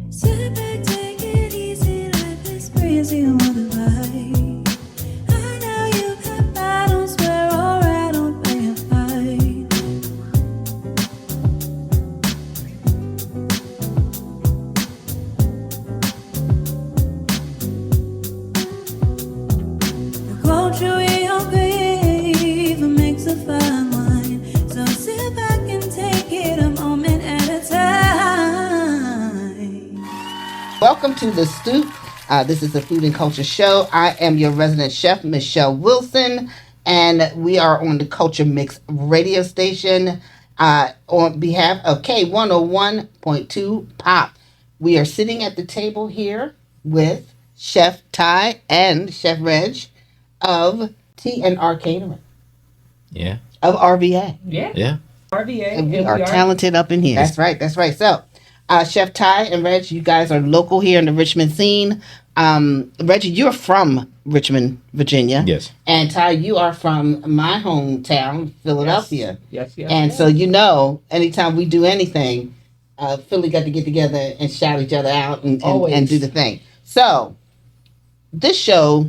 Sit back, take it easy, life is crazy on the ride. I know you've had battles where alright don't pay a fight. The culture we all crave makes a fine wine. So sit back and take it a moment at a time. Welcome to the Stoop. This is the Food and Culture Show. I am your resident chef, Michelle Wilson, and we are on the Culture Mix radio station on behalf of K101.2 Pop. We are sitting at the table here with Chef Ty and Chef Reg of T&R Catering Yeah. of RVA. Yeah. RVA. And we are talented up in here. That's right. That's right. So, Chef Ty and Reg, you guys are local here in the Richmond scene. Reggie, you're from Richmond, Virginia. Yes. And Ty, you are from my hometown, Philadelphia. Yes. And so, anytime we do anything, Philly got to get together and shout each other out and do the thing. So, this show,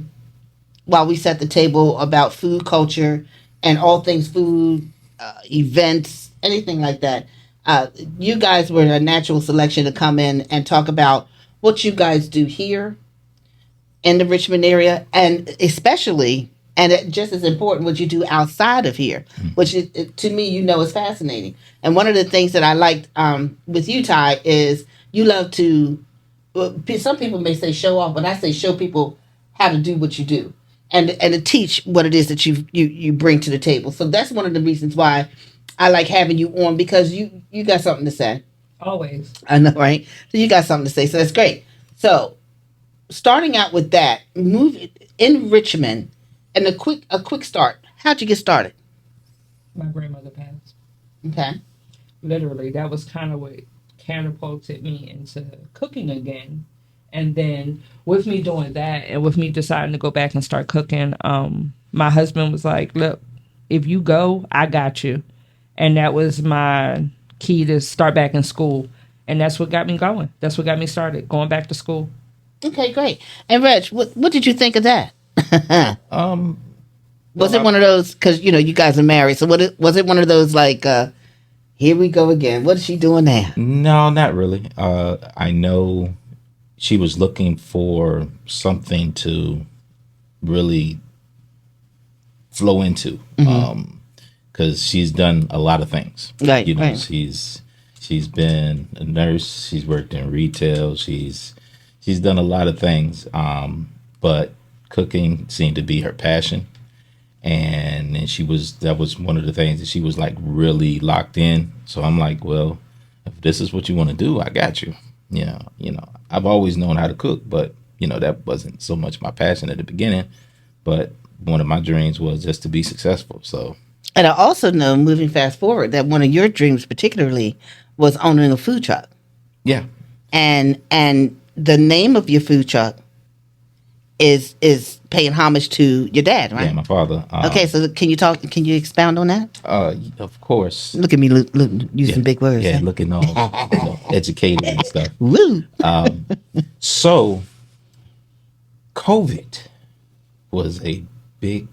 while we set the table about food culture and all things food, events, anything like that, you guys were a natural selection to come in and talk about what you guys do here in the Richmond area, and especially, and just as important, what you do outside of here, which is, to me, is fascinating. And one of the things that I liked with you, Ty, is you love to, some people may say show off, but I say show people how to do what you do. And to teach what it is that you bring to the table. So that's one of the reasons why I like having you on, because you got something to say. Always. I know, right? So you got something to say. So that's great. So starting out with that, move in Richmond, and a quick start. How'd you get started? My grandmother passed. Okay. Literally, that was kind of what catapulted me into cooking again. And then with me doing that and with me deciding to go back and start cooking, my husband was like, look, if you go, I got you. And that was my key to start back in school. And that's what got me going. That's what got me started, going back to school. Okay, great. And Reg, what did you think of that? Was it one of those, because, you guys are married, so was it one of those like, here we go again, what is she doing now? No, not really. I know she was looking for something to really flow into, because she's done a lot of things. Right, right. She's been a nurse. She's worked in retail. She's done a lot of things. But cooking seemed to be her passion, and then that was one of the things that she was like really locked in. So I'm like, well, if this is what you want to do, I got you. I've always known how to cook, but that wasn't so much my passion at the beginning. But one of my dreams was just to be successful. So. And I also know, moving fast forward, that one of your dreams particularly was owning a food truck. Yeah. And the name of your food truck is paying homage to your dad, right? Yeah, my father. Okay, so can you expound on that? Of course. Look at me using big words. Yeah, looking all educated and stuff. Woo! So, COVID was a big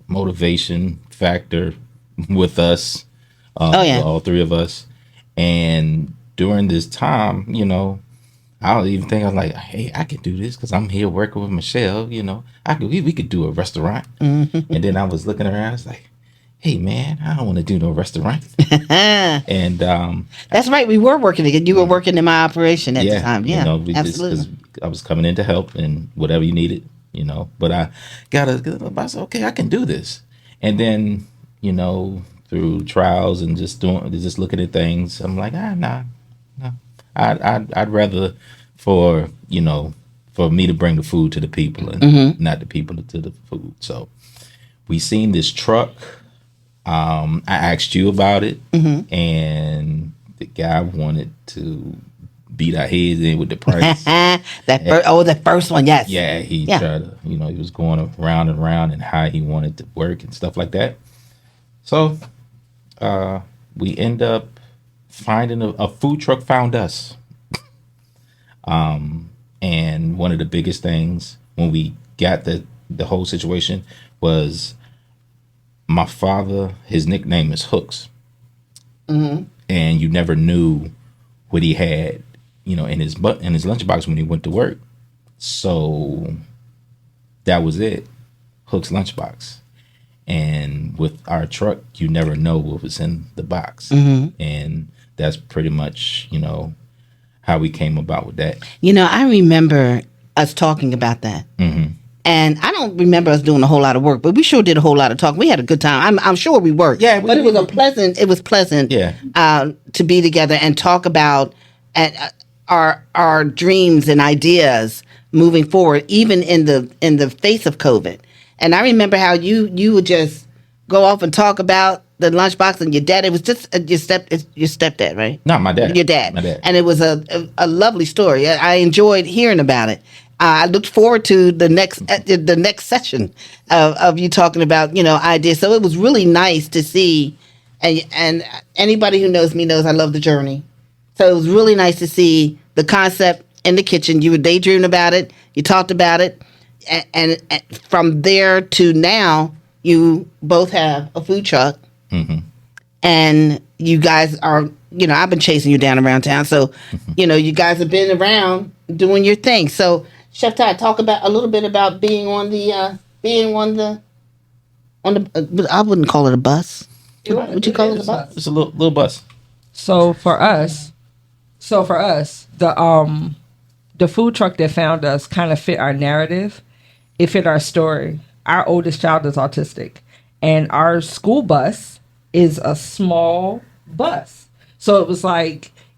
motivation factor with us, all three of us. And during this time, I don't even think I was like, hey, I can do this because I'm here working with Michelle. We could do a restaurant. Mm-hmm. And then I was looking around, I was like, hey, man, I don't want to do no restaurant. And that's right. We were working together. You were working in my operation at the time. Yeah, absolutely. I was coming in to help and whatever you needed, But I said, okay, I can do this. And then, through trials and just looking at things, I'm like, no. I'd rather for me to bring the food to the people and not the people to the food. So we seen this truck. I asked you about it, and the guy wanted to beat our heads in with the price. The first one, yes. Yeah, he tried to, he was going around and around and how he wanted to work and stuff like that. So we end up finding a food truck found us. And one of the biggest things when we got the whole situation was my father. His nickname is Hooks, and you never knew what he had, in his lunchbox when he went to work. So that was it, Hook's lunchbox. And with our truck, you never know what was in the box, and that's pretty much how we came about with that. I remember us talking about that. And I don't remember us doing a whole lot of work, but we sure did a whole lot of talking. We had a good time. I'm sure we worked. Yeah, but it was pleasant. Yeah. To be together and talk about our dreams and ideas moving forward, even in the face of COVID. And I remember how you would just go off and talk about the lunchbox and your dad. It was just your stepdad, right? No, my dad. Your dad. My dad. And it was a lovely story. I enjoyed hearing about it. I looked forward to the next session of you talking about ideas. So it was really nice to see, and anybody who knows me knows I love the journey. So it was really nice to see the concept in the kitchen. You were daydreaming about it. You talked about it, and from there to now, you both have a food truck, and you guys are. I've been chasing you down around town, so you guys have been around doing your thing. So. Chef Ty, talk about a little bit about being on the I wouldn't call it a bus. Would you call it a bus? It's a little bus. So for us, the food truck that found us kind of fit our narrative. It fit our story. Our oldest child is autistic, and our school bus is a small bus. So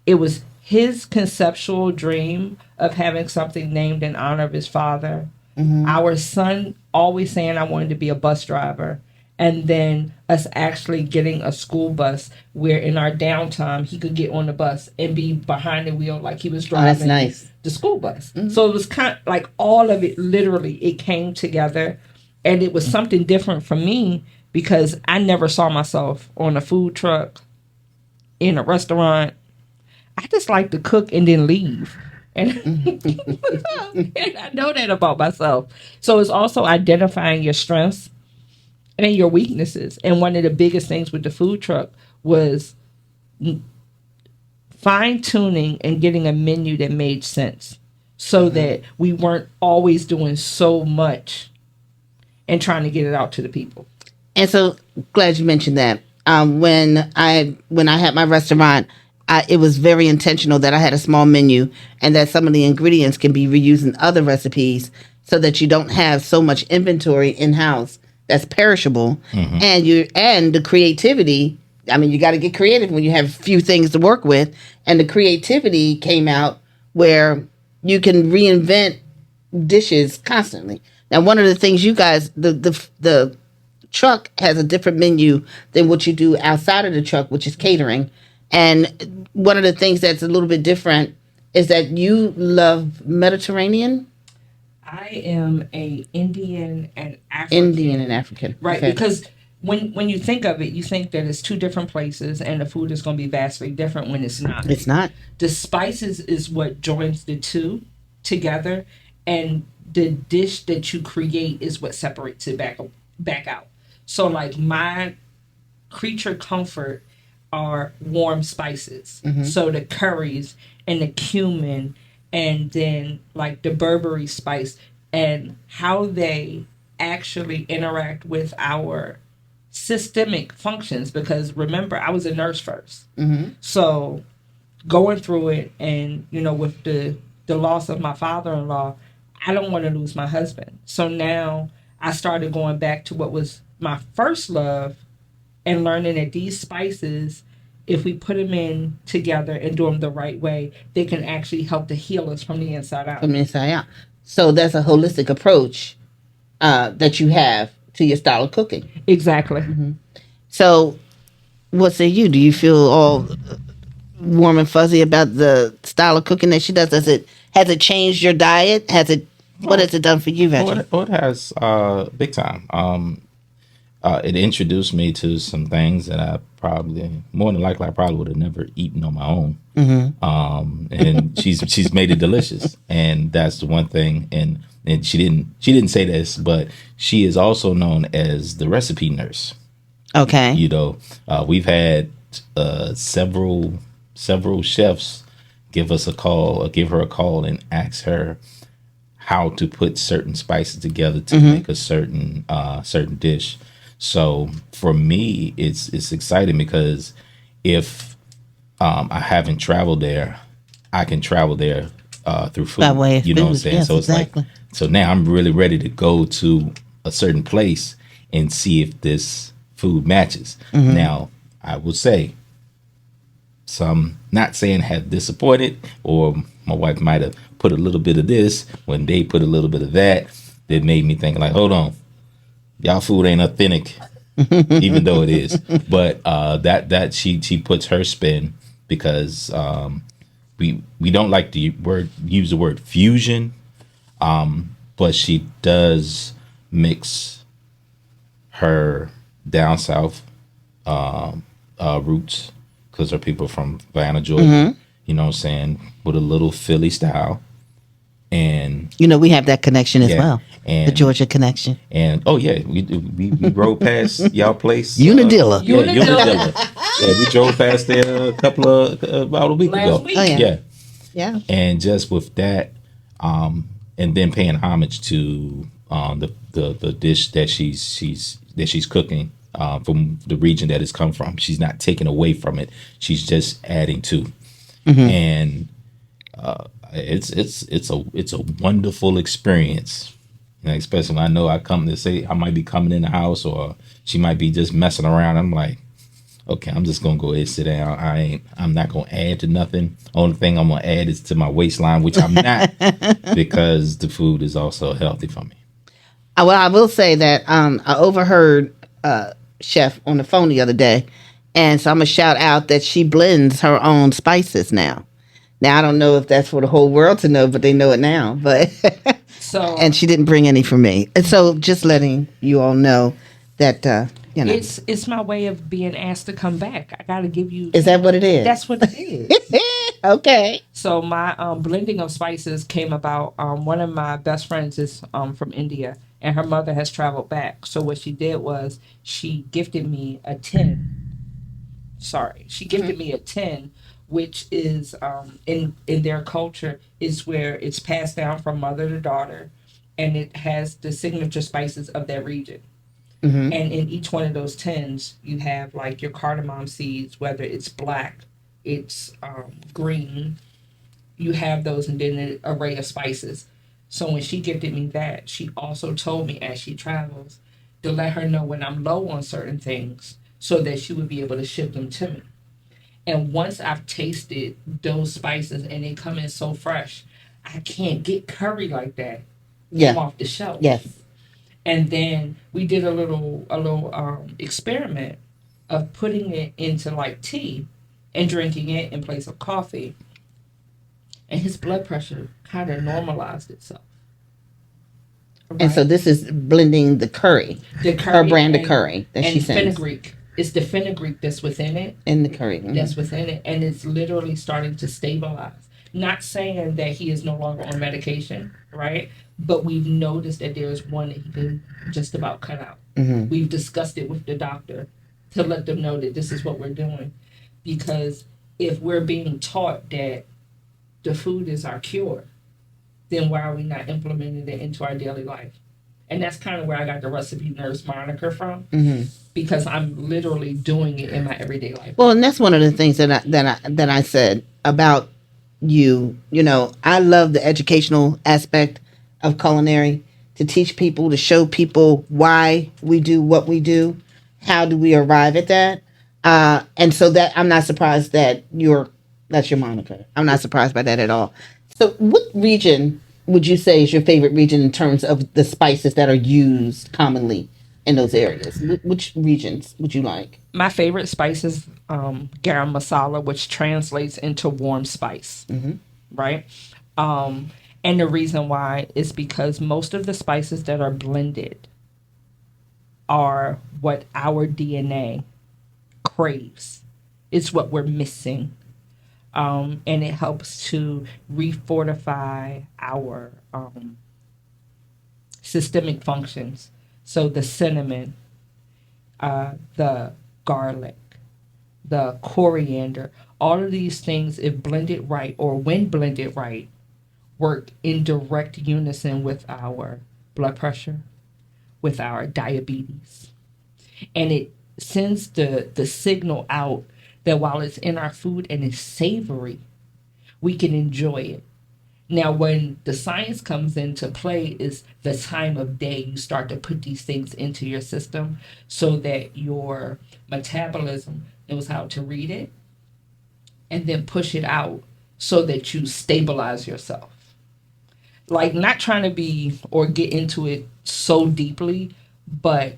it was his conceptual dream of having something named in honor of his father. Our son always saying, I wanted to be a bus driver. And then us actually getting a school bus where in our downtime, he could get on the bus and be behind the wheel like he was driving the school bus. So it was kind of like all of it, literally, it came together. And it was something different for me because I never saw myself on a food truck, in a restaurant. I just like to cook and then leave. And, and I know that about myself. So it's also identifying your strengths and your weaknesses. And one of the biggest things with the food truck was fine-tuning and getting a menu that made sense so that we weren't always doing so much and trying to get it out to the people. And so glad you mentioned that. When I had my restaurant, it was very intentional that I had a small menu and that some of the ingredients can be reused in other recipes so that you don't have so much inventory in-house that's perishable. And the creativity, I mean, you got to get creative when you have few things to work with. And the creativity came out where you can reinvent dishes constantly. Now, one of the things you guys, the truck has a different menu than what you do outside of the truck, which is catering. And one of the things that's a little bit different is that you love Mediterranean. I am a Indian and African. Right, okay. Because when you think of it, you think that it's two different places and the food is going to be vastly different when it's not. It's not. The spices is what joins the two together, and the dish that you create is what separates it back out. So like my creature comfort are warm spices. So the curries and the cumin and then like the Burberry spice and how they actually interact with our systemic functions. Because remember, I was a nurse first. So going through it and, with the loss of my father-in-law, I don't want to lose my husband. So now I started going back to what was my first love and learning that these spices, if we put them in together and do them the right way, they can actually help to heal us from the inside out. From the inside out. So that's a holistic approach that you have to your style of cooking. Exactly. So what say you? Do you feel all warm and fuzzy about the style of cooking that she does? Has it changed your diet? What has it done for you, Veggie? It has big time. It introduced me to some things that I probably more than likely I probably would have never eaten on my own. And she's made it delicious, and that's the one thing. And she didn't say this, but she is also known as the recipe nurse. Okay. You know, we've had several chefs give us a call, or give her a call, and ask her how to put certain spices together to make a certain dish. So for me, it's exciting because if I haven't traveled there, I can travel there through food. By way of you know what I'm food, saying? yes, So it's exactly. like, so now I'm really ready to go to a certain place and see if this food matches. Now, I will say, some, not saying have disappointed, or my wife might have put a little bit of this when they put a little bit of that. That made me think like, hold on, y'all food ain't authentic, even though it is. But that she puts her spin, because we don't like to use the word fusion, but she does mix her down south roots, because her people from Atlanta, Georgia. You know what I'm saying, with a little Philly style, and You know, we have that connection as yeah, well. The and Georgia connection. and oh yeah, we rode past y'all place. Unadilla. Yeah, Unadilla. Unadilla. Yeah, we drove past there a couple of about a week Last ago. week. Oh, yeah. Yeah, Yeah. and just with that, and then paying homage to the dish that she's cooking from the region that it's come from. She's not taking away from it. She's just adding to, and it's a wonderful experience. You know, especially when I know I come to say I might be coming in the house, or she might be just messing around. I'm like, okay, I'm just gonna go ahead and sit down. I'm not gonna add to nothing. Only thing I'm gonna add is to my waistline, which I'm not, because the food is also healthy for me. Well, I will say that I overheard Chef on the phone the other day, and so I'm gonna shout out that she blends her own spices now. Now I don't know if that's for the whole world to know, but they know it now. But So and she didn't bring any for me, and so just letting you all know that you know, it's my way of being asked to come back. I got to give you. is that what it is? That's what it is. Okay. So my blending of spices came about. One of my best friends is from India, and her mother has traveled back. So what she did was she gifted me a tin. Sorry, she gifted me a tin, which is in their culture is where it's passed down from mother to daughter, and it has the signature spices of that region. And in each one of those tins, you have like your cardamom seeds, whether it's black, it's green. You have those, and then an array of spices. So when she gifted me that, she also told me as she travels to let her know when I'm low on certain things, so that she would be able to ship them to me. And once I've tasted those spices and they come in so fresh, I can't get curry like that Yeah. from off the shelf. Yes. And then we did a little experiment of putting it into like tea and drinking it in place of coffee. And his blood pressure kind of normalized itself. And so this is blending the curry, the her brand of and- curry that she and sends fenugreek. It's the fenugreek that's within it. in the curry. Mhm. That's within it, and it's literally starting to stabilize. Not saying that he is no longer on medication, right? But we've noticed that there's one that he can just about cut out. We've discussed it with the doctor to let them know that this is what we're doing. Because if we're being taught that the food is our cure, then why are we not implementing it into our daily life? And that's kind of where I got the recipe nurse moniker from, because I'm literally doing it in my everyday life. Well, and that's one of the things that I said about you. You know, I love the educational aspect of culinary, to teach people, to show people why we do what we do, how do we arrive at that, and so that I'm not surprised that that's your moniker. I'm not surprised by that at all. So, what region would you say is your favorite region in terms of the spices that are used commonly in those areas? Which regions would you like? My favorite spice is garam masala, which translates into warm spice, right? And the reason why is because most of the spices that are blended are what our DNA craves. It's what we're missing. And it helps to refortify our systemic functions. So the cinnamon, the garlic, the coriander, all of these things, if blended right or when blended right, work in direct unison with our blood pressure, with our diabetes. And it sends the signal out that while it's in our food and it's savory, we can enjoy it. Now, when the science comes into play is the time of day you start to put these things into your system so that your metabolism knows how to read it and then push it out so that you stabilize yourself. Like, not trying to be or get into it so deeply, but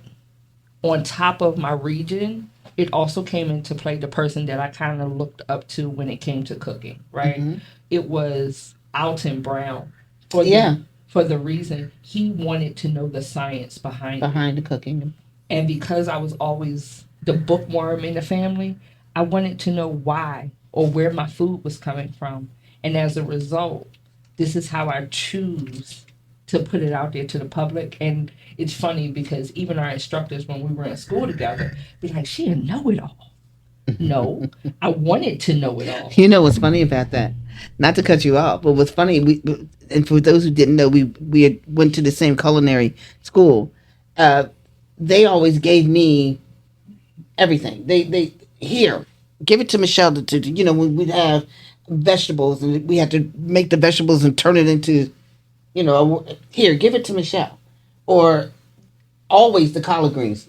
on top of my region, it also came into play the person that I kind of looked up to when it came to cooking, right? Mm-hmm. It was Alton Brown. For the reason he wanted to know the science behind the cooking. And because I was always the bookworm in the family, I wanted to know why or where my food was coming from. And as a result, this is how I choose to put it out there to the public. And it's funny because even our instructors, when we were in school together, be like, she didn't know it all. No, I wanted to know it all. You know what's funny about that? Not to cut you off, but what's funny, and for those who didn't know, we had went to the same culinary school. They always gave me everything. They here, give it to Michelle to when we'd have vegetables and we had to make the vegetables and turn it into, here, give it to Michelle, or always the collard greens,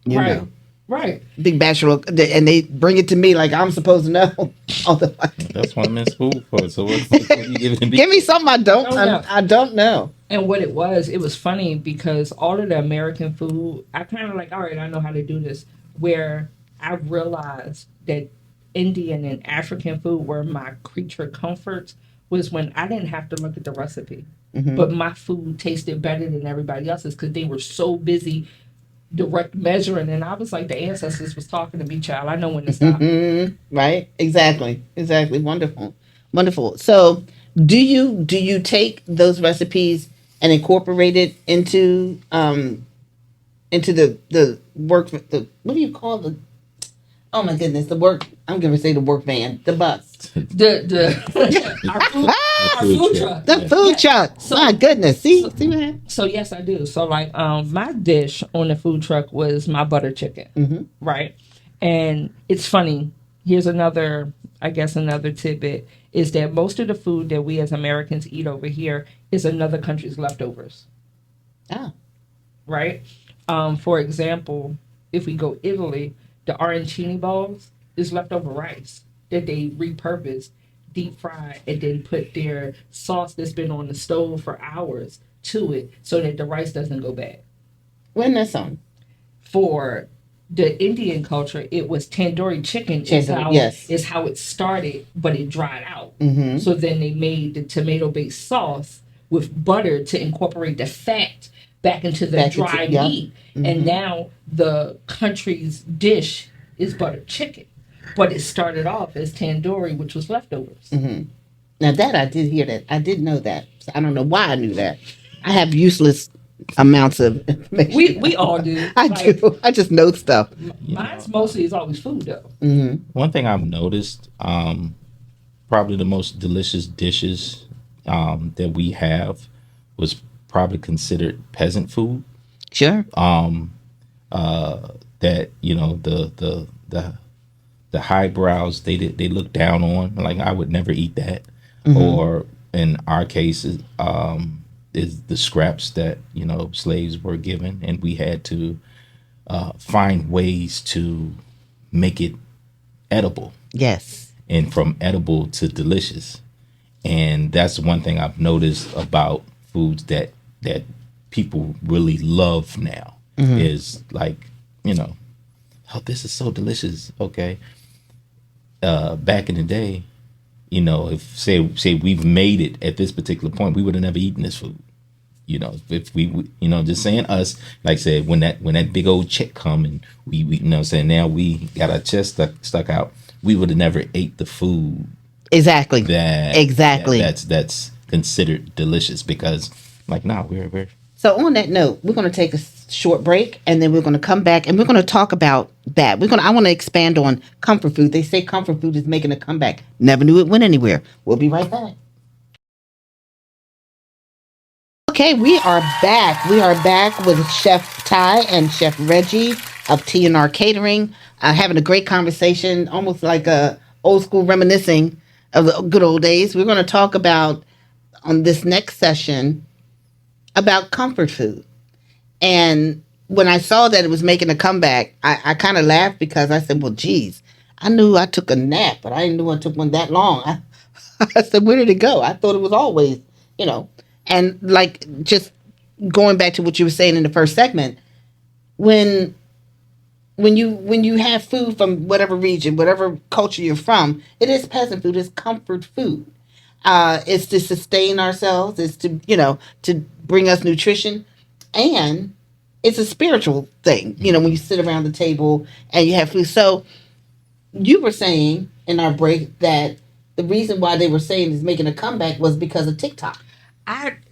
Right. Right. Big bachelor, and they bring it to me like I'm supposed to know. That's what I'm in school for. So what you giving me? Give me something I don't know. And what it was funny because all of the American food, I kind of like, all right, I know how to do this. Where I realized that Indian and African food were my creature comforts was when I didn't have to look at the recipe. Mm-hmm. But my food tasted better than everybody else's because they were so busy direct measuring, and I was like, the ancestors was talking to me, child. I know when to stop. Mm-hmm. Right? Exactly. Wonderful. So, do you take those recipes and incorporate it into the work? What do you call the? Oh my goodness, the work. I'm going to say the work van, the bus. Our food truck. The food truck. So, my goodness. See what happened? So yes, I do. So like my dish on the food truck was my butter chicken. Mm-hmm. Right? And it's funny. Here's another tidbit is that most of the food that we as Americans eat over here is another country's leftovers. Oh. Right? For example, if we go Italy, the arancini balls is leftover rice that they repurposed, deep fried, and then put their sauce that's been on the stove for hours to it so that the rice doesn't go bad. When that song? For the Indian culture, it was tandoori chicken is how it started, but it dried out. Mm-hmm. So then they made the tomato-based sauce with butter to incorporate the fat back into the dry meat. Mm-hmm. And now the country's dish is buttered chicken. But it started off as tandoori, which was leftovers. Mm-hmm. Now that I did hear that. I did know that. So I don't know why I knew that. I have useless amounts of information. We all do. I do. I just know stuff. Mine's mostly is always food, though. Mm-hmm. One thing I've noticed, probably the most delicious dishes that we have was probably considered peasant food. Sure. That the highbrows they look down on. Like I would never eat that. Mm-hmm. Or in our case, is the scraps that slaves were given, and we had to find ways to make it edible. Yes. And from edible to delicious, and that's one thing I've noticed about foods that people really love now. Mm-hmm. Is like oh, this is so delicious. Okay. Back in the day, if say we've made it at this particular point, we would have never eaten this food. if we just saying us, like I said, when that big old check come and we saying now we got our chest stuck out, we would have never ate the food Exactly. that Exactly. that's considered delicious because like we're So on that note, we're going to take a short break, and then we're going to come back, and we're going to talk about that. I want to expand on comfort food. They say comfort food is making a comeback. Never knew it went anywhere. We'll be right back. Okay, we are back. We are back with Chef Ty and Chef Reggie of T&R Catering, having a great conversation, almost like a old school reminiscing of the good old days. We're going to talk about on this next session about comfort food. And when I saw that it was making a comeback, I kind of laughed because I said, well, geez, I knew I took a nap, but I didn't know I took one that long. I said, where did it go? I thought it was always, and like just going back to what you were saying in the first segment, when you have food from whatever region, whatever culture you're from, it is peasant food, it's comfort food. It's to sustain ourselves, it's to, to bring us nutrition, and it's a spiritual thing, when you sit around the table and you have food. So you were saying in our break that the reason why they were saying is making a comeback was because of TikTok.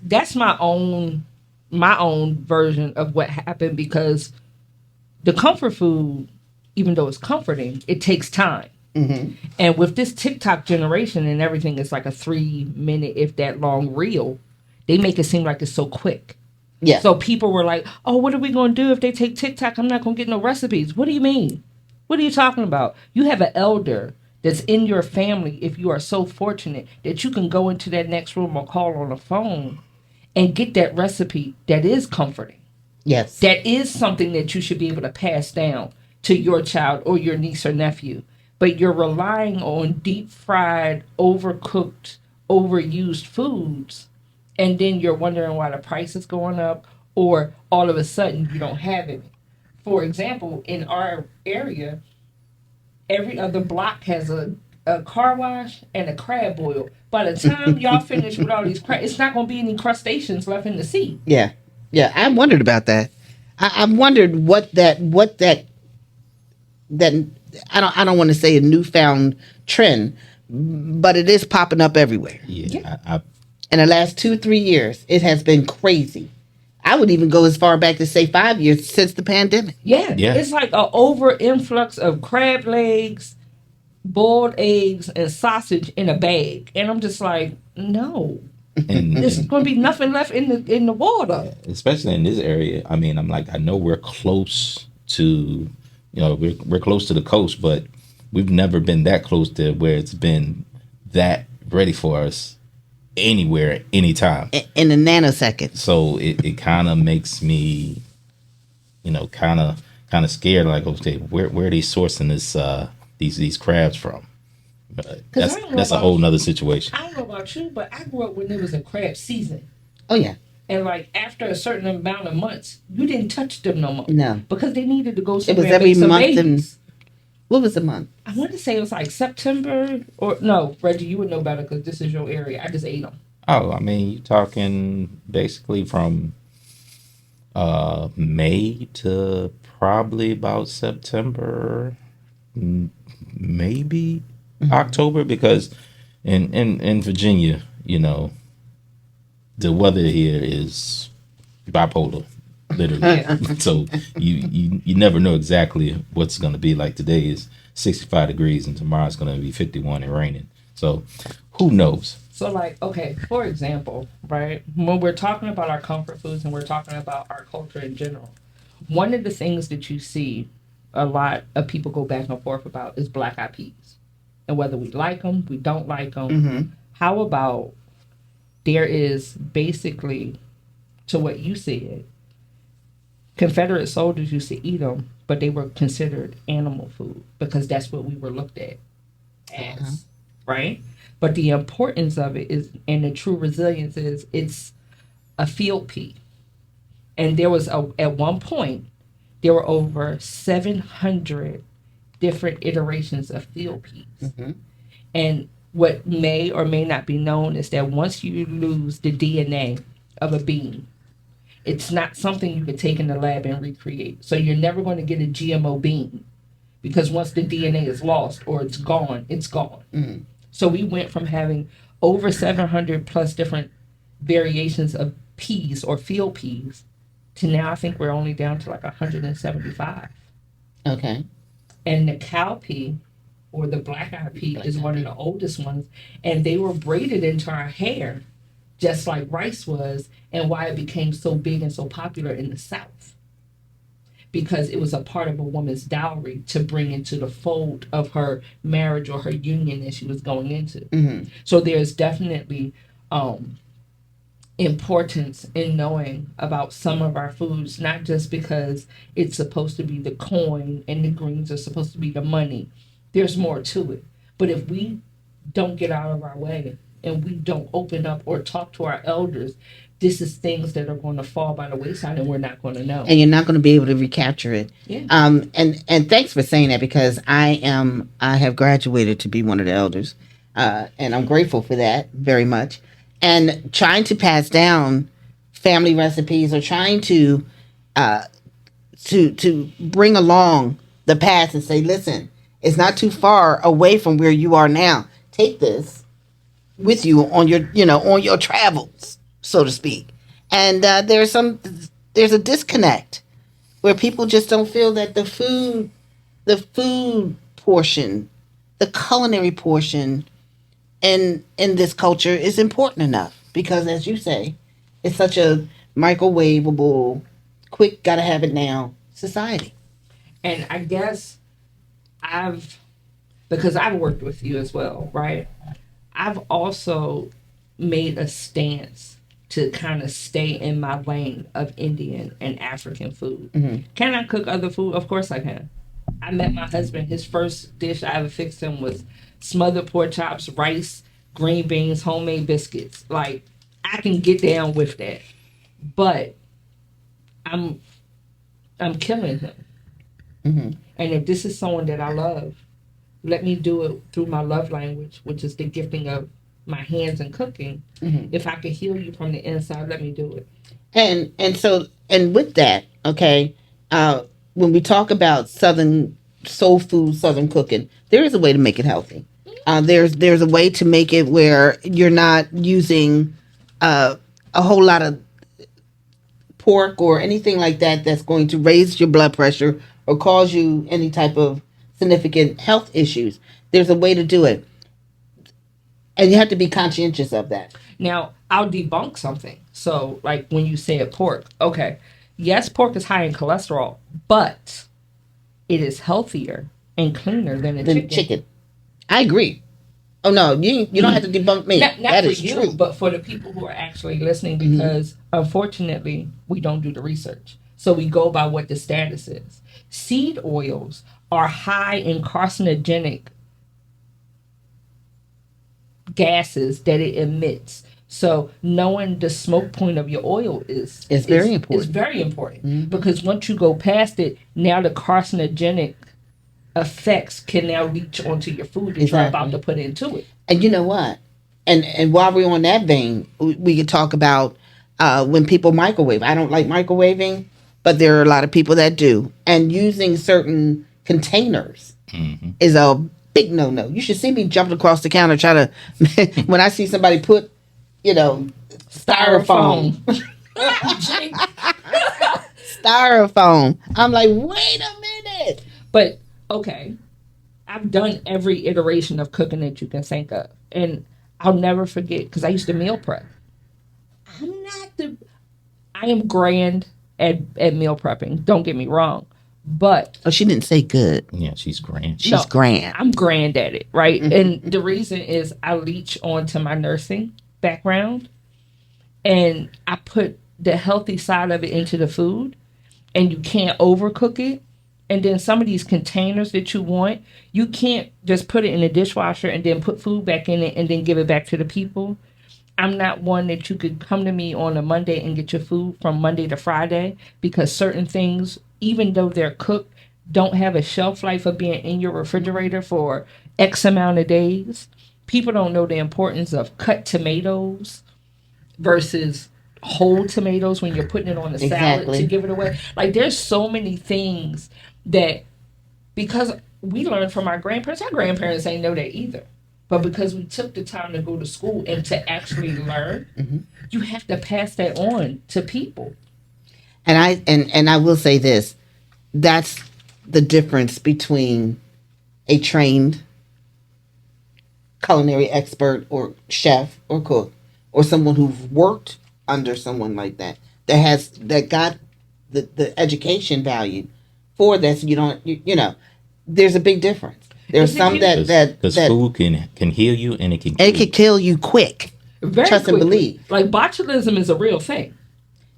That's my own version of what happened, because the comfort food, even though it's comforting, it takes time. Mm-hmm. And with this TikTok generation and everything, it's like a 3-minute, if that long reel. They make it seem like it's so quick. Yeah. So people were like, oh, what are we going to do if they take TikTok? I'm not going to get no recipes. What do you mean? What are you talking about? You have an elder that's in your family, if you are so fortunate that you can go into that next room or call on the phone and get that recipe that is comforting. Yes. That is something that you should be able to pass down to your child or your niece or nephew. But you're relying on deep fried, overcooked, overused foods, and then you're wondering why the price is going up, or all of a sudden you don't have it. For example, in our area, every other block has a car wash and a crab boil. By the time y'all finish with all these crab, it's not going to be any crustaceans left in the sea. Yeah. Yeah. I wondered about that. I wondered what that I don't want to say a newfound trend, but it is popping up everywhere. Yeah. In the last 2-3 years, it has been crazy. I would even go as far back to say 5 years since the pandemic. Yeah. It's like an over influx of crab legs, boiled eggs, and sausage in a bag, and I'm just like, no. And there's going to be nothing left in the water. Especially in this area. I mean, I'm like, I know we're close to, we're close to the coast, but we've never been that close to where it's been that ready for us anywhere, anytime. In a nanosecond. So it kind of makes me, kind of scared. Like, okay, where are they sourcing this these crabs from? But that's a whole nother situation. I don't know about you, but I grew up when there was a crab season. Oh yeah. And like after a certain amount of months, you didn't touch them no more. No, because they needed to go it somewhere. was every and make some month. babies. What was the month? I want to say it was like September, or no, Reggie, you would know better because this is your area. I just ate them. Oh, I mean, you're talking basically from May to probably about September, maybe October, because in Virginia, the weather here is bipolar, literally. So you never know exactly what's going to be. Like today is 65 degrees and tomorrow's going to be 51 and raining. So who knows? So like, okay, for example, right, when we're talking about our comfort foods and we're talking about our culture in general, one of the things that you see a lot of people go back and forth about is black eyed peas. And whether we like them, we don't like them. Mm-hmm. How about there is basically, to what you said, Confederate soldiers used to eat them, but they were considered animal food because that's what we were looked at as, right? But the importance of it is, and the true resilience is, it's a field pea. And there was, at one point, there were over 700 different iterations of field peas. Mm-hmm. And what may or may not be known is that once you lose the DNA of a bean, It's not something you could take in the lab and recreate. So you're never going to get a GMO bean because once the DNA is lost or it's gone, it's gone. Mm. So we went from having over 700 plus different variations of peas or field peas to now I think we're only down to like 175. Okay. And the cowpea or the black-eyed pea is one of the oldest ones, and they were braided into our hair just like rice was, and why it became so big and so popular in the South. Because it was a part of a woman's dowry to bring into the fold of her marriage or her union that she was going into. Mm-hmm. So there's definitely importance in knowing about some of our foods, not just because it's supposed to be the coin and the greens are supposed to be the money. There's more to it. But if we don't get out of our way and we don't open up or talk to our elders, this is things that are going to fall by the wayside and we're not going to know. And you're not going to be able to recapture it. Yeah. And thanks for saying that, because I have graduated to be one of the elders, and I'm grateful for that very much. And trying to pass down family recipes, or trying to bring along the past and say, listen, it's not too far away from where you are now. Take this with you on your travels, so to speak. And there's a disconnect where people just don't feel that the food portion, the culinary portion in this culture is important enough, because, as you say, it's such a microwavable, quick, gotta have it now society. And I guess because I've worked with you as well, right? I've also made a stance to kind of stay in my lane of Indian and African food. Mm-hmm. Can I cook other food? Of course I can. I met my husband. His first dish I ever fixed him was smothered pork chops, rice, green beans, homemade biscuits. Like, I can get down with that. But I'm killing him. Mm-hmm. And if this is someone that I love, let me do it through my love language, which is the gifting of my hands and cooking. Mm-hmm. If I can heal you from the inside, let me do it. And with that, okay, when we talk about Southern soul food, Southern cooking, there is a way to make it healthy. There's a way to make it where you're not using a whole lot of pork or anything like that that's going to raise your blood pressure or cause you any type of significant health issues. There's a way to do it, and you have to be conscientious of that. Now, I'll debunk something. So, like when you said pork, okay, yes, pork is high in cholesterol, but it is healthier and cleaner than chicken. I agree. Oh no, you don't have to debunk me. Not that for is you, true. but for the people who are actually listening, because unfortunately we don't do the research. So we go by what the status is. Seed oils are high in carcinogenic gases that it emits. So knowing the smoke point of your oil is very important. It's very important, because once you go past it, now the carcinogenic effects can now reach onto your food that you're about to put into it. And you know what? And while we're on that vein, we could talk about when people microwave. I don't like microwaving, but there are a lot of people that do. And using certain containers is a big no-no. You should see me jumping across the counter try to, when I see somebody put, styrofoam. Styrofoam. I'm like, wait a minute. But, okay, I've done every iteration of cooking that you can think of. And I'll never forget, because I used to meal prep. I am grand at meal prepping. Don't get me wrong. But she didn't say good. Yeah, she's grand. She's grand. I'm grand at it, right? And the reason is I leech onto my nursing background, and I put the healthy side of it into the food, and you can't overcook it. And then some of these containers that you want, you can't just put it in the dishwasher and then put food back in it and then give it back to the people. I'm not one that you could come to me on a Monday and get your food from Monday to Friday, because certain things, even though they're cooked, don't have a shelf life of being in your refrigerator for X amount of days. People don't know the importance of cut tomatoes versus whole tomatoes when you're putting it on the salad Exactly. to give it away. Like there's so many things that because we learned from our grandparents ain't know that either. But because we took the time to go to school and to actually learn, you have to pass that on to people. And I will say this. That's the difference between a trained culinary expert or chef or cook or someone who's worked under someone like that got the education value for this. You don't you know there's a big difference. There's Is it some you? Because that food can heal you and it can kill it could you. kill you quick. Very Trust and quickly. believe. Like botulism is a real thing.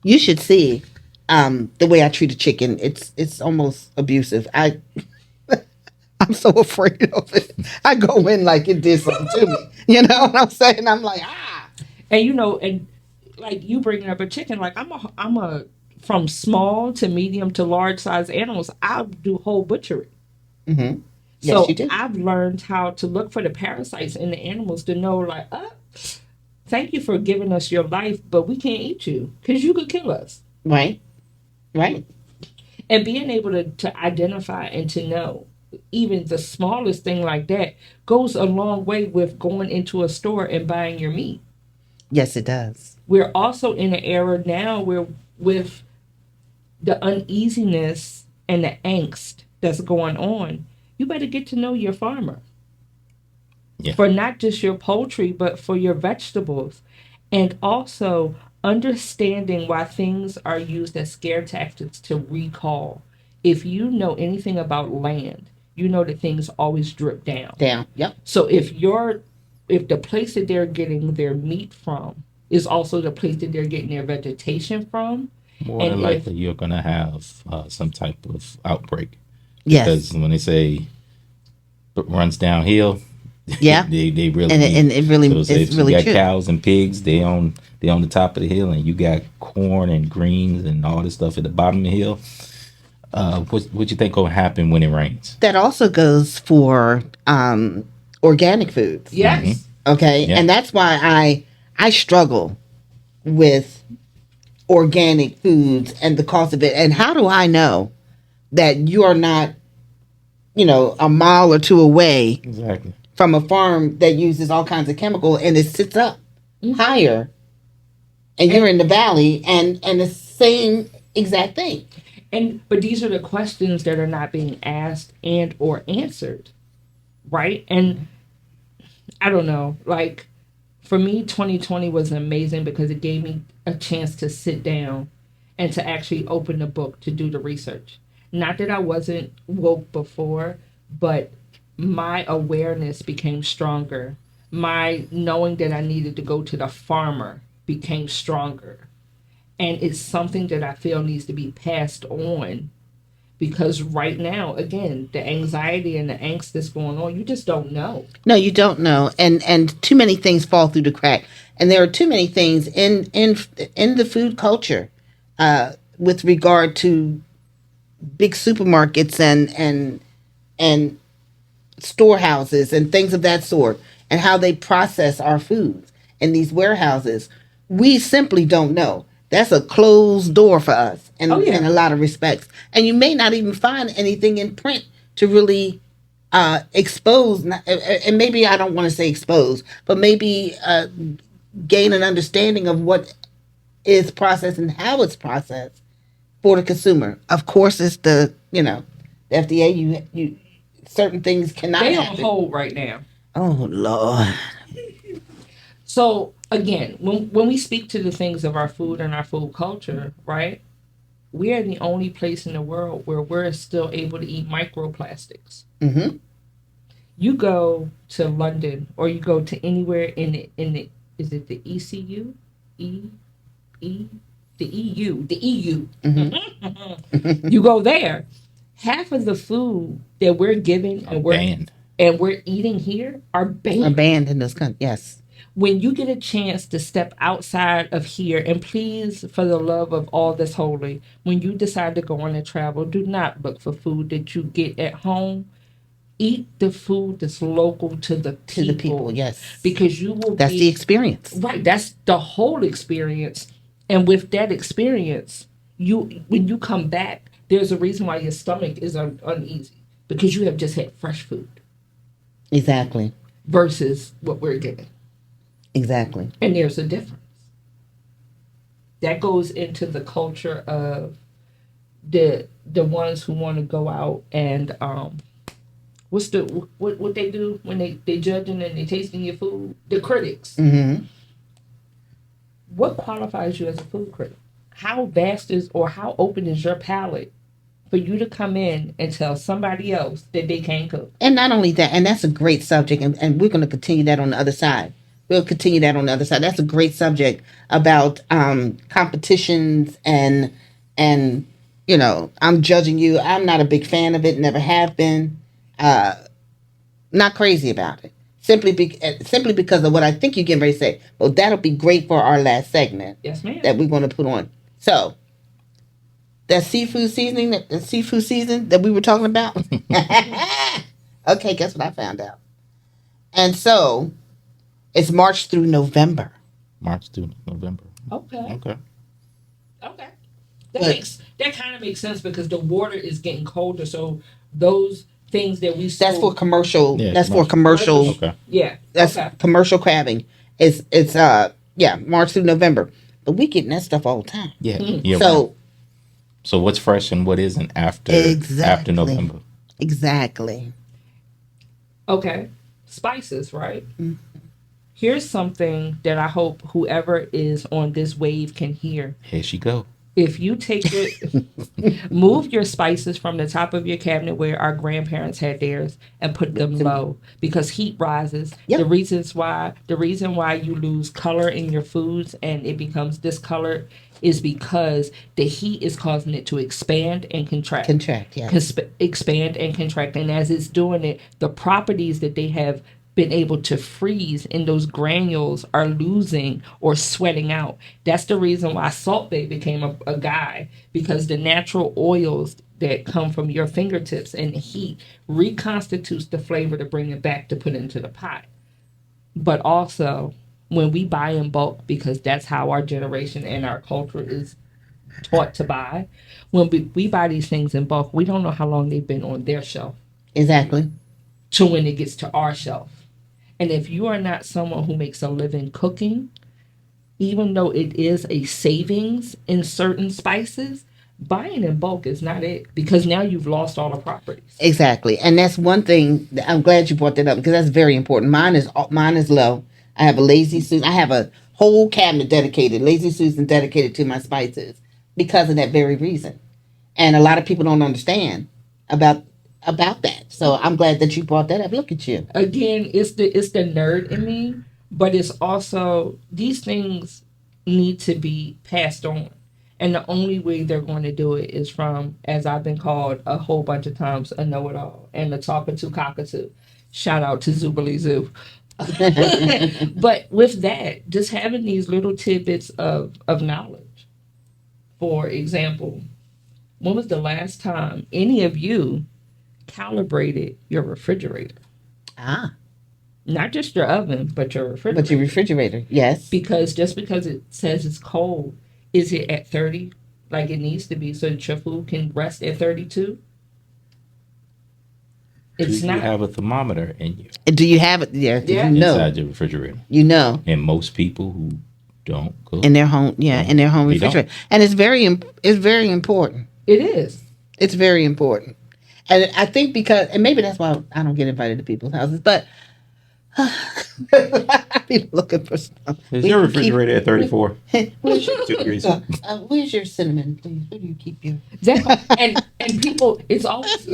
You should see the way I treat a chicken. It's almost abusive. I'm so afraid of it. I go in like it did something to me. You know what I'm saying? I'm like, ah. And and like you bringing up a chicken, like I'm a from small to medium to large size animals. I do whole butchery. Mm-hmm. Yes, you So do. I've learned how to look for the parasites in the animals to know, like, thank you for giving us your life, but we can't eat you because you could kill us. Right, right. And being able to identify and to know even the smallest thing like that goes a long way with going into a store and buying your meat. Yes, it does. We're also in an era now where with the uneasiness and the angst that's going on, you better get to know your farmer Yeah. for not just your poultry, but for your vegetables. And also understanding why things are used as scare tactics to recall. If you know anything about land, you know that things always drip down. Down. Yep. So if the place that they're getting their meat from is also the place that they're getting their vegetation from, More and than if likely, you're gonna have some type of outbreak Yes. because when they say it runs downhill, Yeah. they really And mean it really so. Say it's if you really got true. cows and pigs, they on the top of the hill, and you got corn and greens and all this stuff at the bottom of the hill. What you think gonna happen when it rains? That also goes for organic foods. yes, Okay, Yeah. and that's why I struggle with organic foods and the cost of it. And how do I know that you are not, a mile or two away Exactly. from a farm that uses all kinds of chemical and it sits up higher, and you're in the valley, and the same exact thing. but these are the questions that are not being asked and or answered, right? And I don't know, like for me 2020 was amazing because it gave me a chance to sit down and to actually open the book to do the research. Not that I wasn't woke before, but my awareness became stronger. My knowing that I needed to go to the farmer became stronger. And it's something that I feel needs to be passed on because right now, again, the anxiety and the angst that's going on, you just don't know. No, you don't know, and too many things fall through the crack, and there are too many things in the food culture, with regard to big supermarkets and storehouses and things of that sort, and how they process our foods in these warehouses. We simply don't know. That's a closed door for us Oh, yeah. in a lot of respects. And you may not even find anything in print to really expose, and maybe I don't want to say expose, but maybe gain an understanding of what is processed and how it's processed for the consumer. Of course, it's the FDA. You certain things cannot They on happen. hold right now. Oh Lord. So again, when we speak to the things of our food and our food culture, right? We are the only place in the world where we're still able to eat microplastics. Mm-hmm. You go to London or you go to anywhere in the is it the ECU? E the EU. The EU. You go there, half of the food that we're giving Banned. and we're eating here are A banned. band in this country. Yes. When you get a chance to step outside of here, and please, for the love of all that's holy, when you decide to go on a travel, do not look for food that you get at home. Eat the food that's local to the people. To the people. Yes. Because you will That's be the experience. right. That's the whole experience. And with that experience, you when you come back, there's a reason why your stomach is uneasy because you have just had fresh food Exactly. versus what we're getting. Exactly. And there's a difference. That goes into the culture of the ones who want to go out and what's the what they do when they judging and they tasting your food? The critics. Mm-hmm. What qualifies you as a food critic? How vast is or how open is your palate for you to come in and tell somebody else that they can't cook? And not only that, and that's a great subject, and we're going to continue that on the other side. We'll continue that on the other side. That's a great subject about competitions and I'm judging you. I'm not a big fan of it. Never have been. Not crazy about it. Simply because of what I think you're getting ready to say. Well, that'll be great for our last segment. Yes, ma'am. That we're going to put on. So that seafood seasoning, the seafood season that we were talking about. Okay, guess what I found out? And so it's March through November. March through November. Okay. Okay. Okay. That kind of makes sense because the water is getting colder, so those things that we That's for commercial. Yeah, that's for commercial. Okay. Yeah. That's okay. commercial crabbing. It's March through November. But we getting that stuff all the time. Yeah. Yeah. So So what's fresh and what isn't after November? Exactly. Okay. Spices, right? Mm-hmm. Here's something that I hope whoever is on this wave can hear. Here she go. If you take move your spices from the top of your cabinet where our grandparents had theirs and put them low because heat rises. Yep. The reason why you lose color in your foods and it becomes discolored is because the heat is causing it to expand and contract. Expand and contract. And as it's doing it, the properties that they have been able to freeze in those granules are losing or sweating out. That's the reason why Salt Bae became a guy, because the natural oils that come from your fingertips and the heat reconstitutes the flavor to bring it back to put into the pot. But also, when we buy in bulk, because that's how our generation and our culture is taught to buy, when we buy these things in bulk, we don't know how long they've been on their shelf. Exactly. To when it gets to our shelf. And if you are not someone who makes a living cooking, even though it is a savings in certain spices, buying in bulk is not it, because now you've lost all the properties. Exactly. And that's one thing that I'm glad you brought that up, because that's very important. Mine is low. I have a Lazy Susan. I have a whole cabinet dedicated, Lazy Susan dedicated to my spices because of that very reason. And a lot of people don't understand about that. So I'm glad that you brought that up. Look at you. Again, it's the nerd in me, but it's also these things need to be passed on. And the only way they're going to do it is from, as I've been called a whole bunch of times, a know-it-all and a talking to cockatoo. Shout out to Zoobly Zoo. But with that, just having these little tidbits of knowledge. For example, when was the last time any of you calibrated your refrigerator? Not just your oven, but your refrigerator. But your refrigerator, yes. Because just because it says it's cold, is it at 30 like it needs to be so that your food can rest at 32? It's not. You have a thermometer in you. Do you have it? Yeah. Yeah. You know. Inside your refrigerator. You know. And most people who don't cook in their home, in their home refrigerator, and it's very important. It is. It's very important. And I think because, and maybe that's why I don't get invited to people's houses, but I be looking for stuff. Is your refrigerator at 34? Where's your cinnamon, please? Where do you keep your... And people, it's always...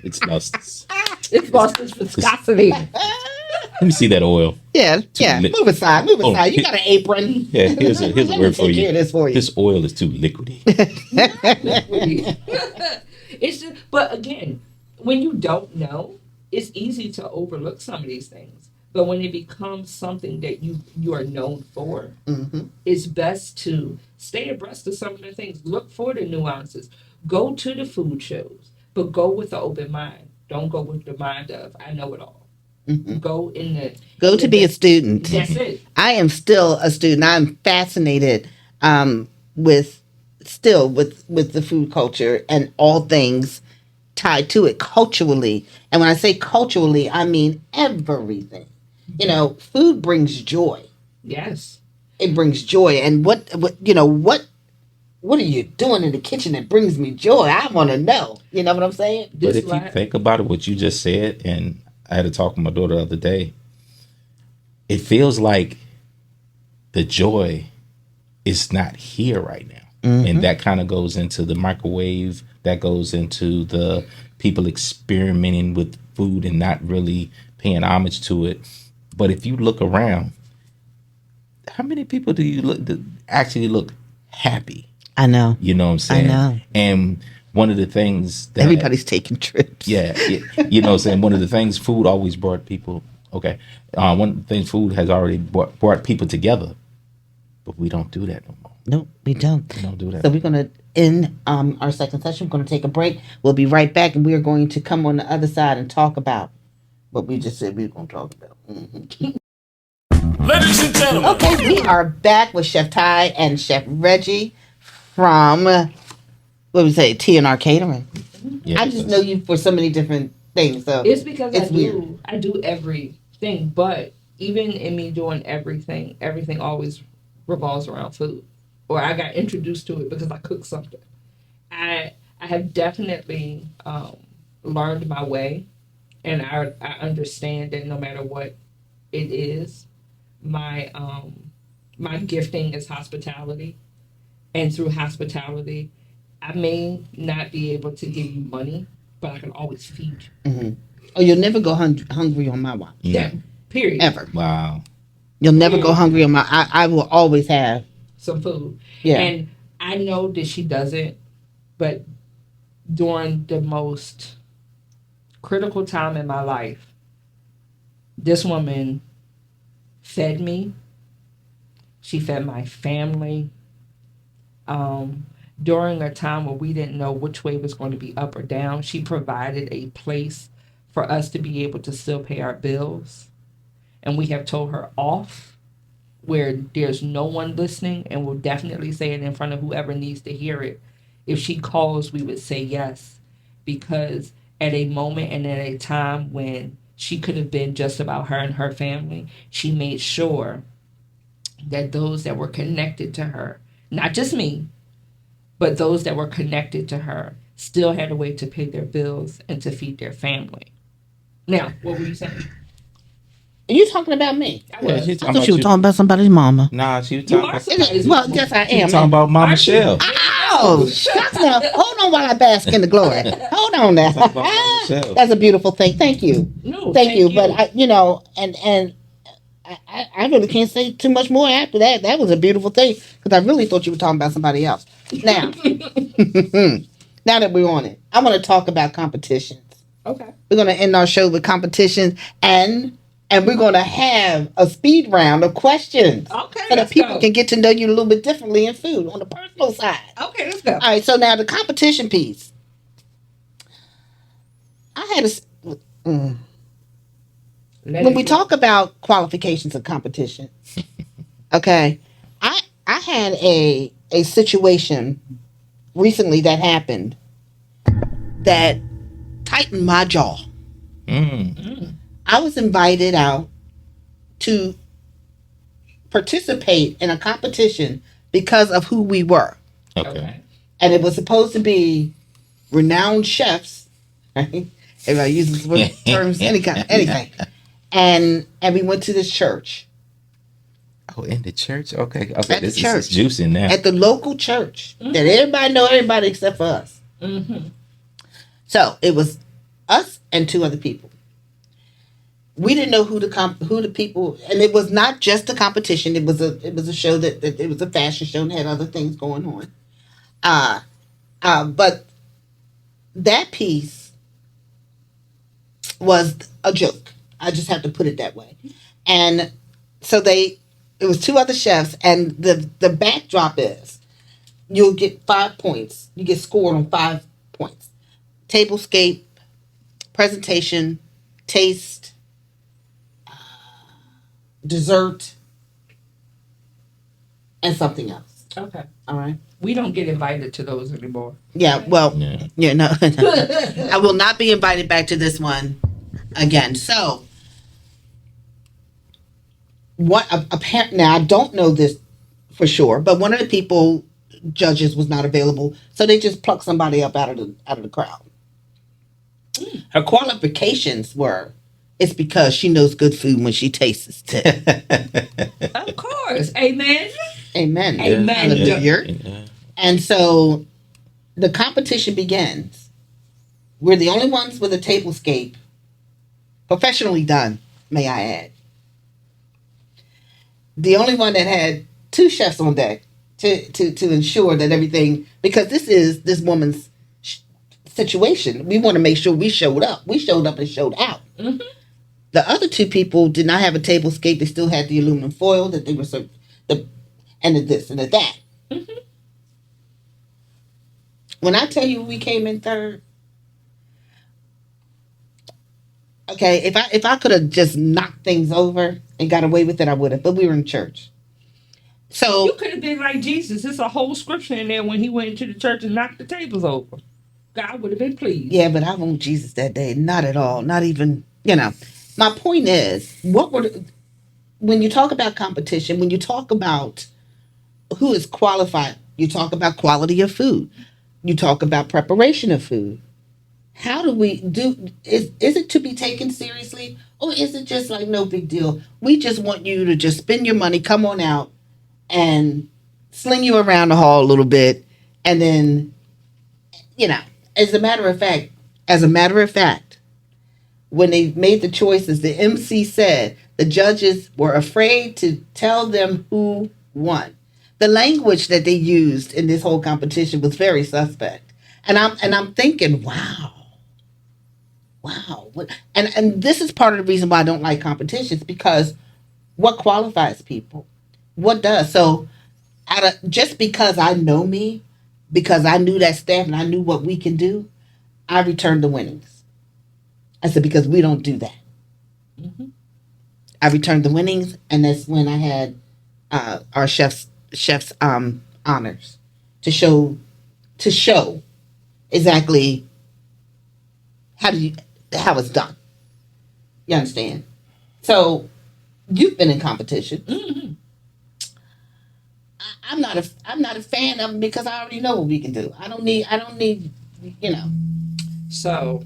It's lost. It's lost its viscosity. Let me see that oil. Yeah. Move aside. You got an apron. Yeah, here's a word for you. For you. This oil is too liquidy. It's just, but again, when you don't know, it's easy to overlook some of these things. But when it becomes something that you are known for, it's best to stay abreast of some of the things. Look for the nuances. Go to the food shows, but go with an open mind. Don't go with the mind of, I know it all. Go in the... Go to be a student. That's it. I am still a student. I'm fascinated with still with the food culture and all things tied to it culturally. And when I say culturally, I mean everything. You know, food brings joy. Yes. It brings joy. And what you know, what are you doing in the kitchen that brings me joy? I want to know. You know what I'm saying? But This if you like think about it, what you just said, and I had to talk with my daughter the other day, it feels like the joy is not here right now. And that kind of goes into the microwave, that goes into the people experimenting with food and not really paying homage to it. But if you look around, how many people do you look that actually look happy? I know. You know what I'm I saying? know. And one of the things that Everybody's taking trips. yeah, you know what I'm saying? One of the things food always brought people, okay. One of the things food has already brought people together, but we don't do that no more. No, we don't. We don't do that. So we're going to end our second session. We're going to take a break. We'll be right back, and we are going to come on the other side and talk about what we just said we were going to talk about. Ladies and gentlemen, Okay, we are back with Chef Ty and Chef Reggie from what we say, T&R Catering. Yeah, I just know you for so many different things. So it's because it's weird. I do everything, but even in me doing everything always revolves around food. Or I got introduced to it because I cooked something. I have definitely learned my way, and I understand that no matter what it is, my my gifting is hospitality, and through hospitality, I may not be able to give you money, but I can always feed you. Oh, you'll never go hungry on my watch. Yeah. Period. Ever. Wow. You'll never go hungry on my. I will always have. Some food. Yeah. And I know that she doesn't, but during the most critical time in my life, this woman fed me. She fed my family. During a time where we didn't know which way was going to be up or down, she provided a place for us to be able to still pay our bills. And we have told her off where there's no one listening, and we'll definitely say it in front of whoever needs to hear it. If she calls, we would say yes, because at a moment and at a time when she could have been just about her and her family, she made sure that those that were connected to her, not just me, but those that were connected to her, still had a way to pay their bills and to feed their family. Now, what were you saying? Are you talking about me? I was. she I talking thought you were about talking about somebody's mama. Nah, she was You talking are about, somebody's Well, mama. yes, I she am. was talking about Mama Aren't you? Shell. Oh, shucks now. Hold on while I bask in the glory. Hold on now. Talk about Mama Shell. That's a beautiful thing. Thank you. No, Thank you. But I, you know, and I really can't say too much more after that. That was a beautiful thing because I really thought you were talking about somebody else. Now, now that we're on it, I want to talk about competitions. Okay. We're going to end our show with competition, and we're going to have a speed round of questions. Okay, So that let's people go. can get to know you a little bit differently in food on the personal side. Okay, let's go. All right, so now the competition piece. I had when we talk about qualifications of competition, okay, I had a situation recently that happened that tightened my jaw. I was invited out to participate in a competition because of who we were. Okay. And it was supposed to be renowned chefs, right? Everybody uses terms, anything. And we went to this church. Oh, in the church? Okay. At the This church. is juicing now. At the local church that everybody know everybody except for us. So it was us and two other people. We didn't know who the people, and it was not just a competition. It was a show that it was a fashion show and had other things going on. But that piece was a joke. I just have to put it that way. And so it was two other chefs, and the backdrop is you'll get 5 points. You get scored on 5 points. Tablescape, presentation, taste, dessert, and something else. Okay. All right. We don't get invited to those anymore. Yeah. Well. Yeah. Yeah. No. I will not be invited back to this one again. So, what? Apparently, now I don't know this for sure, but one of the people judges was not available, so they just plucked somebody up out of the crowd. Her qualifications were, it's because she knows good food when she tastes it. Of course. Amen. Amen. Amen. Hallelujah. Yeah. And so the competition begins. We're the only ones with a tablescape, professionally done, may I add. The only one that had two chefs on deck to ensure that everything, because this is this woman's situation. We want to make sure we showed up. We showed up and showed out. Mm-hmm. The other two people did not have a tablescape. They still had the aluminum foil that they were serving, and the this and the that. Mm-hmm. When I tell you we came in third, okay, if I could have just knocked things over and got away with it, I would have. But we were in church, You so could have been like Jesus. There's a whole scripture in there when he went into the church and knocked the tables over. God would have been pleased. yeah. But I won't Jesus that day. Not at all. Not even. You know. My point is, what were when you talk about competition, when you talk about who is qualified, you talk about quality of food, you talk about preparation of food. How do we do? Is it to be taken seriously, or is it just like no big deal? We just want you to just spend your money, come on out, and sling you around the hall a little bit, and then you know. As a matter of fact, when they made the choices, the MC said the judges were afraid to tell them who won. The language that they used in this whole competition was very suspect, and I'm thinking, wow, wow, and this is part of the reason why I don't like competitions because what qualifies people, what does so out of just because I know me, because I knew that staff and I knew what we can do, I returned the winnings. I said because we don't do that. Mm-hmm. I returned the winnings, and that's when I had our chef's honors to show exactly how do you how it's done. You understand? So you've been in competition. Mm-hmm. I'm not a fan of them because I already know what we can do. I don't need you know. So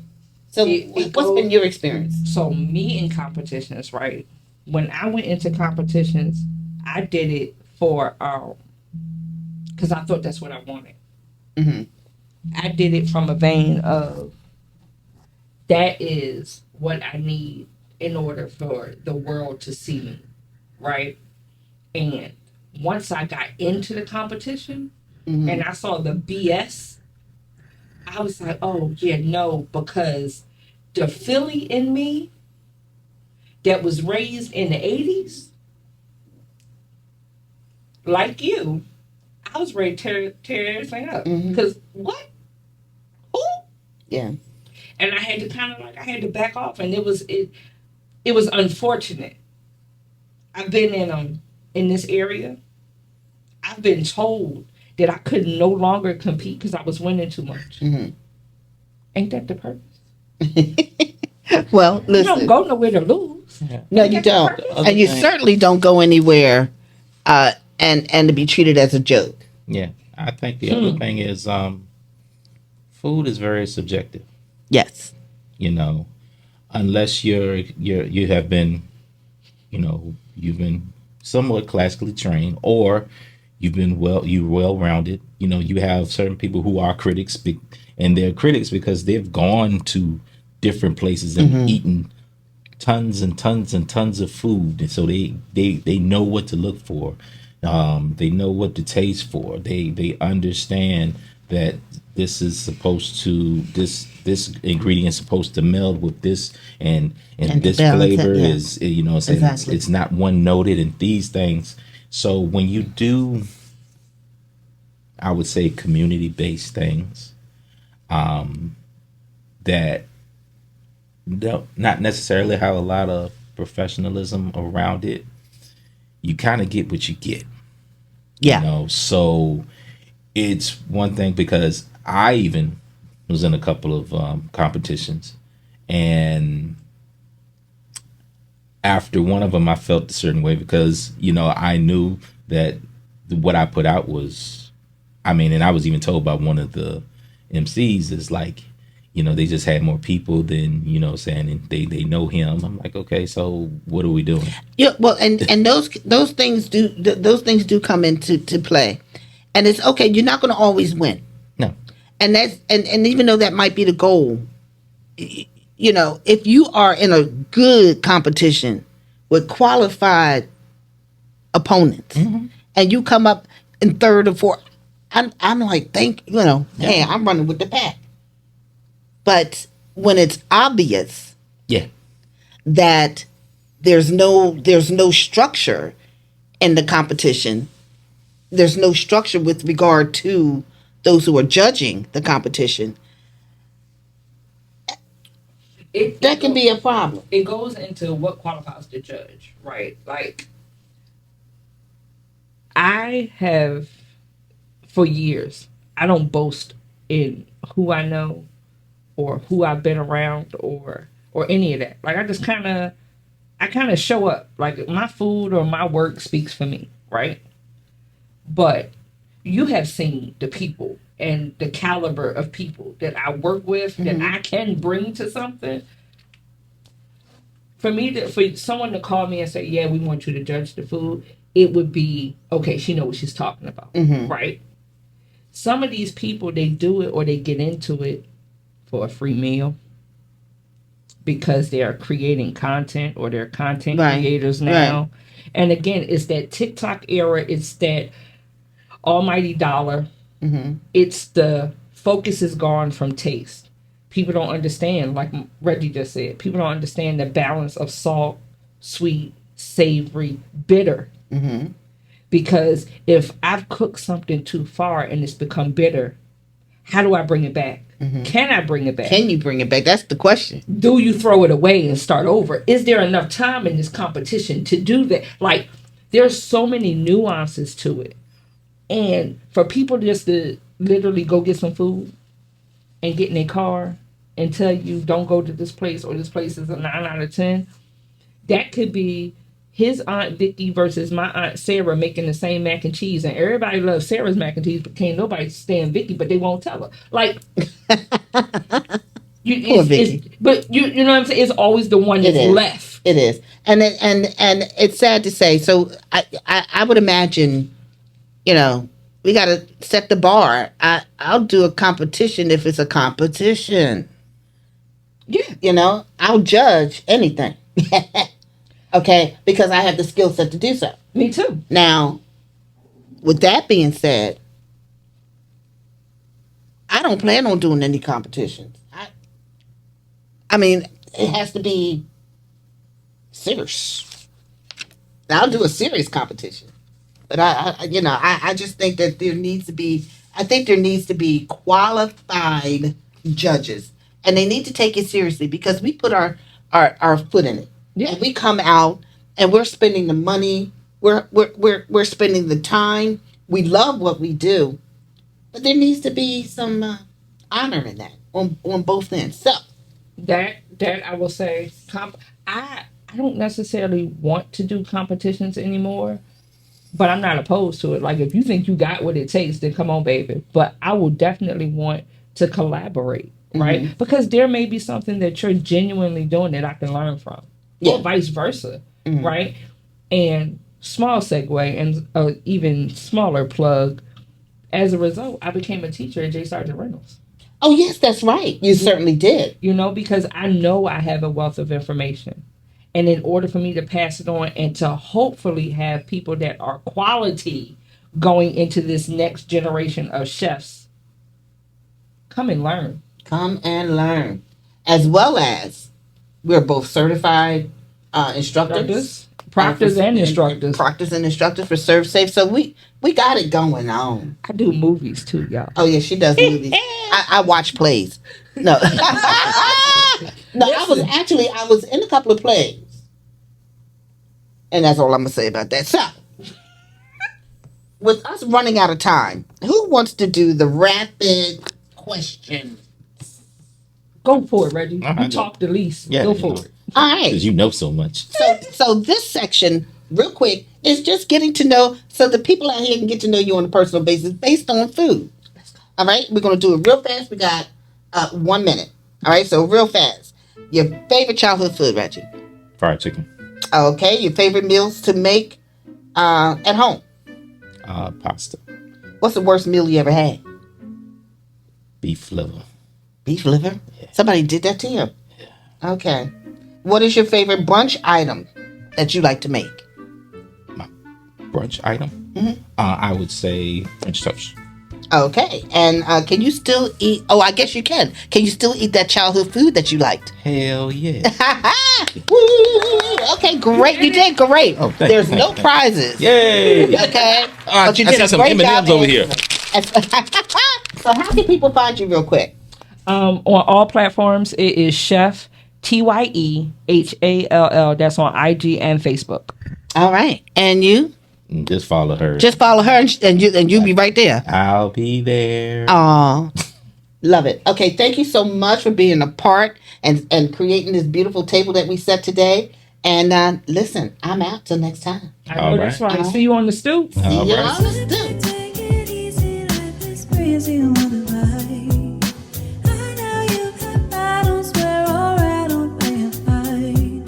So it what's been goes. your experience? So me in competitions, right? When I went into competitions, I did it for because I thought that's what I wanted. Mm-hmm. I did it from a vein of that is what I need in order for the world to see me, right? And once I got into the competition Mm-hmm. and I saw the BS, I was like, oh yeah, no, because the Philly in me that was raised in the 80s, like you, I was ready to tear everything up. Mm-hmm. Because what? Who? Yeah. And I had to kind of like I had to back off, and it was unfortunate. I've been in this area. I've been told that I could no longer compete because I was winning too much. Mm-hmm. Ain't that the purpose? Well, You don't listen. go nowhere to lose. Yeah. No, Ain't you that the don't, purpose? Other and you thing- certainly don't go anywhere, and to be treated as a joke. Yeah. I think the other thing is food is very subjective. Yes. You know, unless you have been, you know, you've been somewhat classically trained, or you're well rounded. You know, you have certain people who are critics, and they're critics because they've gone to different places and eaten tons and tons and tons of food, and so they know what to look for. They know what to taste for. They understand that this ingredient is supposed to meld with this, and to this balance it, flavor yeah. is, you know, saying Exactly. it's not one noted and these things. So when you do, I would say, community based things that don't not necessarily have a lot of professionalism around it, you kind of get what you get. Yeah. So it's one thing because I even was in a couple of competitions, and after one of them, I felt a certain way because I knew that what I put out was, I mean, and I was even told by one of the MCs is like, they just had more people than saying, and they know him. I'm like, okay, so what are we doing? Yeah, well, and those things do come into to play, and it's okay. You're not going to always win, No. and and even though that might be the goal, if you are in a good competition with qualified opponents, and you come up in third or fourth, I'm like, hey, I'm running with the pack. But when it's obvious, Yeah. that there's no structure in the competition, there's no structure with regard to those who are judging the competition, that can be a problem. It goes into what qualifies the judge, right? Like, I have, for years, I don't boast in who I know or who I've been around or any of that. Like, I kind of show up. Like, my food or my work speaks for me, right? But you have seen the people and the caliber of people that I work with, that I can bring to something. For someone to call me and say, "Yeah, we want you to judge the food," it would be okay. She knows what she's talking about, right? Some of these people, they do it or they get into it for a free meal because they are creating content or they're content creators now. Right. And again, it's that TikTok era. It's that almighty dollar. It's the focus is gone from taste. People don't understand, like Reggie just said, people don't understand the balance of salt, sweet, savory, bitter. Because if I've cooked something too far and it's become bitter, how do I bring it back? Can I bring it back? Can you bring it back? That's the question. Do you throw it away and start over? Is there enough time in this competition to do that? Like, there's so many nuances to it. And for people just to literally go get some food and get in their car and tell you don't go to this place or this place is a 9 out of 10, that could be his Aunt Vicky versus my Aunt Sarah making the same mac and cheese, and everybody loves Sarah's mac and cheese, but can't nobody stand Vicky, but they won't tell her. Like, Poor Vicky. But you know what I'm saying? It's always the one that's left. It is, and it's sad to say. So I would imagine, we got to set the bar. I'll do a competition if it's a competition. Yeah. I'll judge anything. Okay, because I have the skill set to do so. Me too. Now, with that being said, I don't plan on doing any competitions. I mean, it has to be serious. I'll do a serious competition. But I just think that there needs to be qualified judges, and they need to take it seriously because we put our foot in it. Yeah. And we come out and we're spending the money, we're spending the time. We love what we do, but there needs to be some honor in that on both ends. So that I will say, I don't necessarily want to do competitions anymore. But I'm not opposed to it. Like, if you think you got what it takes, then come on, baby. But I will definitely want to collaborate, right? Because there may be something that you're genuinely doing that I can learn from, or vice versa, right? And small segue and even smaller plug. As a result, I became a teacher at J. Sargent Reynolds. Oh, yes, that's right. You certainly did. Because I know I have a wealth of information. And in order for me to pass it on and to hopefully have people that are quality going into this next generation of chefs, come and learn. Come and learn. As well as we're both certified instructors. Proctors and instructors. Proctors and instructors for Serve Safe. So we got it going on. I do movies too, y'all. Oh, yeah, she does movies. I watch plays. No. No, I was in a couple of plays. And that's all I'm going to say about that. So, with us running out of time, who wants to do the rapid question? Go for it, Reggie. Uh-huh, You go. talk the least. Yeah, Go you for know. it. All right. Because you know so much. So this section, real quick, is just getting to know, so the people out here can get to know you on a personal basis based on food. All right, we're gonna do it real fast. We got 1 minute. All right, so real fast. Your favorite childhood food, Reggie? Fried chicken. Okay, your favorite meals to make at home? Pasta. What's the worst meal you ever had? Beef liver. Beef liver? Yeah. Somebody did that to you? Okay. What is your favorite brunch item that you like to make? My brunch item? Mhm. I would say French toast. Okay. And can you still eat? Oh, I guess you can. Can you still eat that childhood food that you liked? Hell yeah. Woo! Okay, great. You did great. Oh, thank There's you, no thank you. prizes. Yay. Okay. I see some M&Ms over here. So how can people find you real quick? On all platforms, it is Chef TYEHALL. That's on IG and Facebook. All right. And you? Just follow her. Just follow her and you'll be right there. I'll be there. Aw. Love it. Okay, thank you so much for being a part and creating this beautiful table that we set today. And listen, I'm out till next time. I know All that's right. right. See you on the stoop. All See you right. on the stoop. Take it easy, life is crazy on the ride. I know you've had battles where all right don't pay a fight.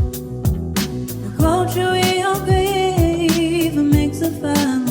The culture in your grave makes a fine